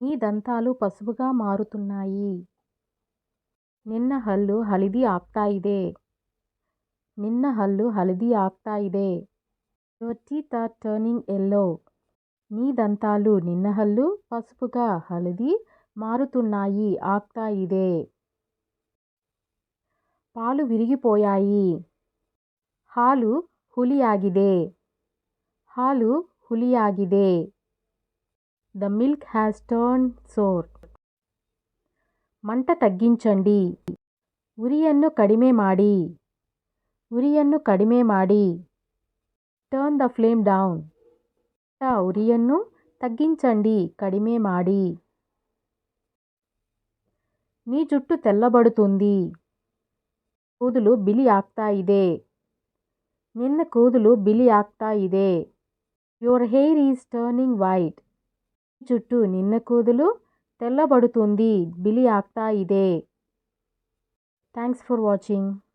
నీ దంతాలు పసుపుగా మారుతున్నాయి. ನಿನ್ನ ಹಲ್ಲು ಹಳದಿ ಆಗ್ತಾ ಇದೆ. ನಿನ್ನ ಹಲ್ಲು ಹಳದಿ ಆಗ್ತಾ ಇದೆ. Your teeth are turning yellow. నీ దంతాలు నిన్న హల్లు పసుపుగా హಳದಿ మారుతున్నాయి ಆಗ್ತಾ ಇದೆ. పాలు విరిగిపోయాయి. ಹಾಲು ಹುಳಿಯಾಗಿದೆ. ಹಾಲು ಹುಳಿಯಾಗಿದೆ. The milk has turned sour. మంట తగ్గించండి. ఉరిಯನ್ನು ಕಡಿಮೆ ಮಾಡಿ. ಉರಿಯನ್ನು ಕಡಿಮೆ ಮಾಡಿ. Turn the flame down. ఉరిಯನ್ನು తగ్గించండి కడిమే ಮಾಡಿ. నీ జుట్టు తెల్లబడుతుంది. ಕೂದಲು ಬಿಳಿ ಆಗ್ತಾ ಇದೆ. ನಿನ್ನ ಕೂದಲು ಬಿಳಿ ಆಗ್ತಾ ಇದೆ. Your hair is turning white. జుట్టు నిన్న కూదలు తెల్లబడుతుంది బిలి ಆಗ್ತಾ ಇದೆ. Thanks for watching.